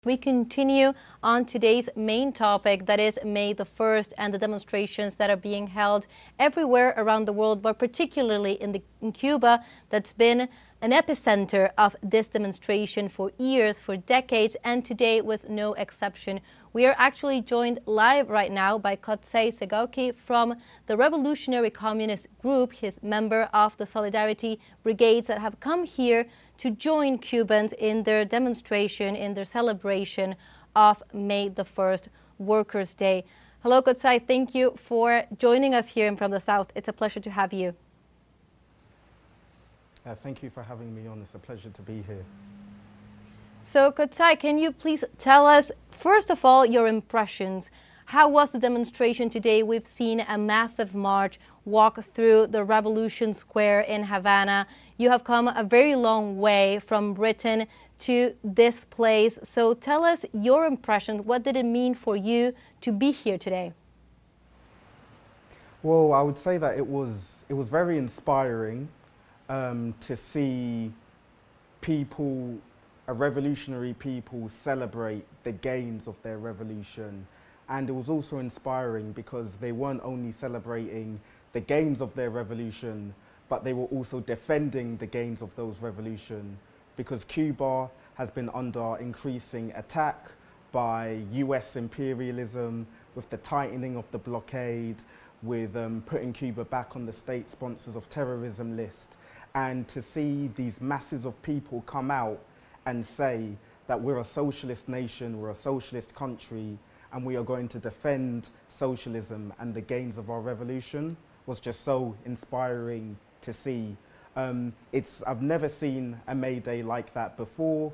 We continue on today's main topic, that is May the 1st and the demonstrations that are being held everywhere around the world, but particularly in Cuba, that's been an epicenter of this demonstration for years, for decades, and today was no exception. We are actually joined live right now by Kotsai Sigauke from the Revolutionary Communist Group. He's member of the Solidarity Brigades that have come here to join Cubans in their demonstration, in their celebration of May the 1st, Workers' Day. Hello, Kotsai. Thank you for joining us here From the South. It's a pleasure to have you. Thank you for having me on. It's a pleasure to be here. So, Kotsai, can you please tell us, first of all, your impressions? How was the demonstration today? We've seen a massive march walk through the Revolution Square in Havana. You have come a very long way from Britain to this place. So tell us your impression. What did it mean for you to be here today? Well, I would say that it was very inspiring to see people, revolutionary people, celebrate the gains of their revolution. And it was also inspiring because they weren't only celebrating the gains of their revolution, but they were also defending the gains of those revolution, because Cuba has been under increasing attack by US imperialism, with the tightening of the blockade, with putting Cuba back on the state sponsors of terrorism list. And to see these masses of people come out and say that we're a socialist nation, we're a socialist country, and we are going to defend socialism and the gains of our revolution was just so inspiring to see. I've never seen a May Day like that before.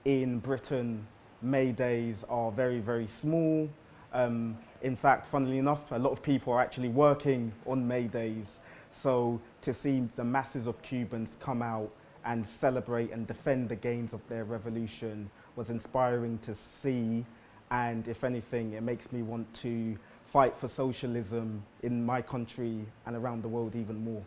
In Britain, May Days are very, very small. In fact, funnily enough, a lot of people are actually working on May Days. So to see the masses of Cubans come out and celebrate and defend the gains of their revolution was inspiring to see. And if anything, it makes me want to fight for socialism in my country and around the world even more.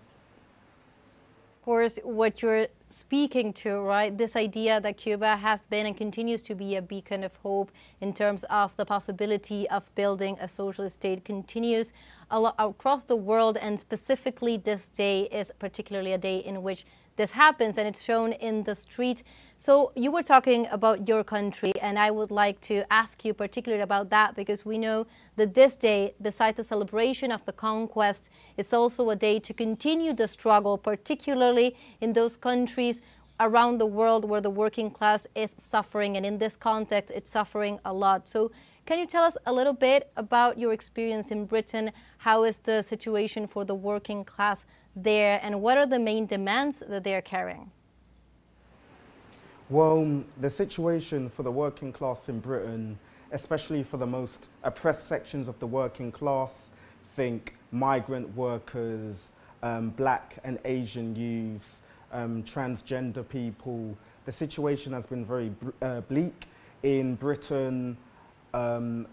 Of course, what you're speaking to, right, this idea that Cuba has been and continues to be a beacon of hope in terms of the possibility of building a socialist state continues across the world, and specifically this day is particularly a day in which this happens, and it's shown in the street. So you were talking about your country, and I would like to ask you particularly about that, because we know that this day, besides the celebration of the conquest, is also a day to continue the struggle, particularly in those countries around the world where the working class is suffering, and in this context, it's suffering a lot. So can you tell us a little bit about your experience in Britain? How is the situation for the working class there, and what are the main demands that they're carrying? Well, the situation for the working class in Britain, especially for the most oppressed sections of the working class, think migrant workers, black and Asian youths, transgender people, the situation has been very bleak. In Britain, about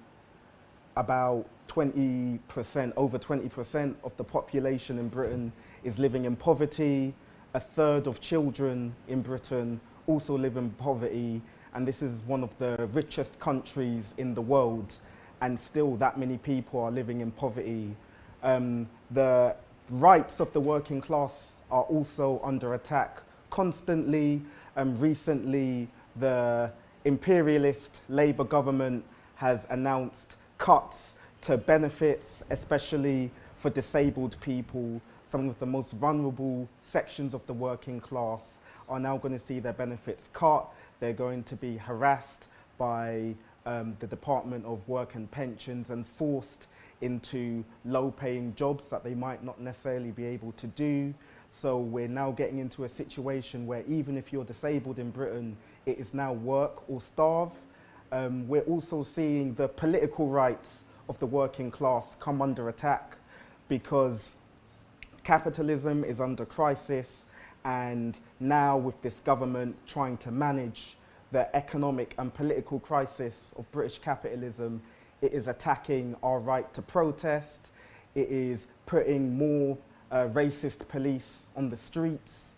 20%, over 20% of the population in Britain is living in poverty. A third of children in Britain also live in poverty, and this is one of the richest countries in the world, and still that many people are living in poverty. The rights of the working class are also under attack constantly. Recently, the imperialist Labour government has announced cuts to benefits, especially for disabled people. Some of the most vulnerable sections of the working class are now going to see their benefits cut. They're going to be harassed by the Department of Work and Pensions and forced into low-paying jobs that they might not necessarily be able to do. So we're now getting into a situation where even if you're disabled in Britain, it is now work or starve. We're also seeing the political rights of the working class come under attack, because capitalism is under crisis, and now with this government trying to manage the economic and political crisis of British capitalism, it is attacking our right to protest. It is putting more racist police on the streets.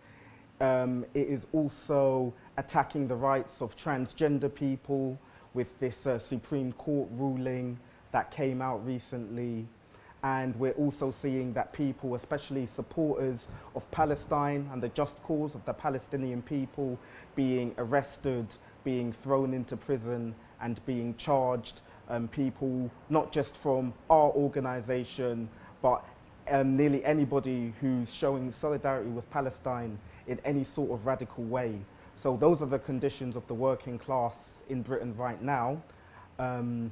It is also attacking the rights of transgender people. with this Supreme Court ruling that came out recently. And we're also seeing that people, especially supporters of Palestine and the just cause of the Palestinian people, being arrested, being thrown into prison and being charged. People not just from our organization, but nearly anybody who's showing solidarity with Palestine in any sort of radical way. So those are the conditions of the working class in Britain right now. And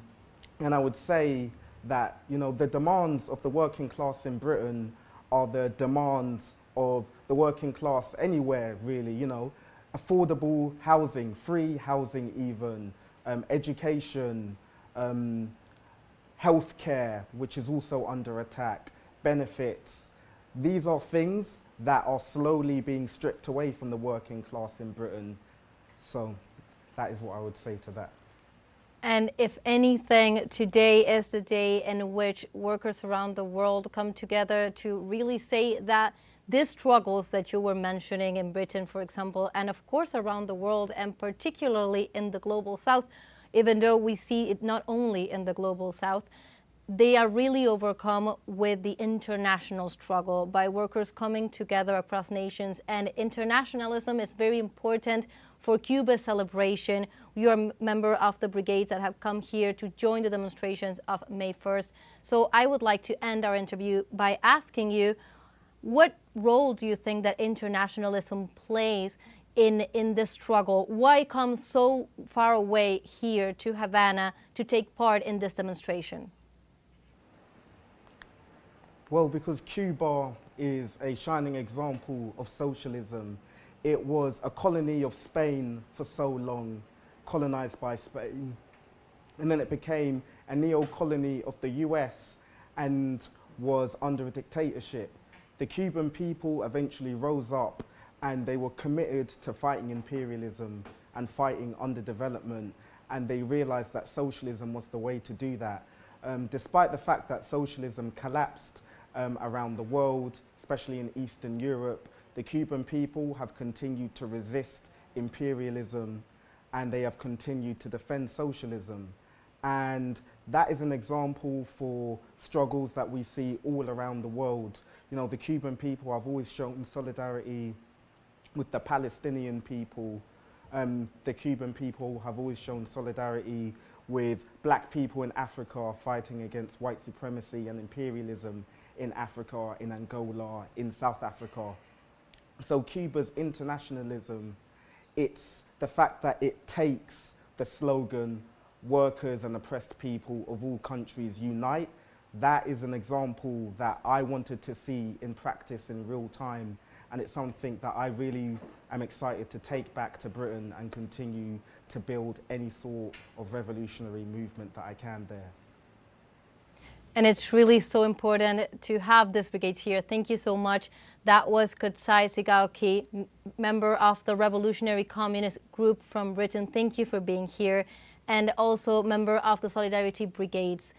I would say that, you know, the demands of the working class in Britain are the demands of the working class anywhere, really, you know. Affordable housing, free housing even, education, healthcare, which is also under attack, benefits. These are things that are slowly being stripped away from the working class in Britain. So that is what I would say to that. And if anything, today is the day in which workers around the world come together to really say that these struggles that you were mentioning in Britain, for example, and of course around the world, and particularly in the Global South, even though we see it not only in the Global South, they are really overcome with the international struggle by workers coming together across nations. And internationalism is very important for Cuba's celebration. You are a member of the brigades that have come here to join the demonstrations of May 1st. So I would like to end our interview by asking you, what role do you think that internationalism plays in this struggle? Why come so far away here to Havana to take part in this demonstration? Well, because Cuba is a shining example of socialism. It was a colony of Spain for so long, colonized by Spain. And then it became a neo-colony of the US and was under a dictatorship. The Cuban people eventually rose up and they were committed to fighting imperialism and fighting underdevelopment. And they realized that socialism was the way to do that. Despite the fact that socialism collapsed around the world, especially in Eastern Europe, the Cuban people have continued to resist imperialism and they have continued to defend socialism. And that is an example for struggles that we see all around the world. You know, the Cuban people have always shown solidarity with the Palestinian people. The Cuban people have always shown solidarity with black people in Africa fighting against white supremacy and imperialism in Africa, in Angola, in South Africa. So Cuba's internationalism, it's the fact that it takes the slogan, workers and oppressed people of all countries unite. That is an example that I wanted to see in practice in real time. And it's something that I really am excited to take back to Britain and continue to build any sort of revolutionary movement that I can there. And it's really so important to have this brigade here. Thank you so much. That was Kotsai Sigauke, member of the Revolutionary Communist Group from Britain. Thank you for being here. And also member of the Solidarity Brigades.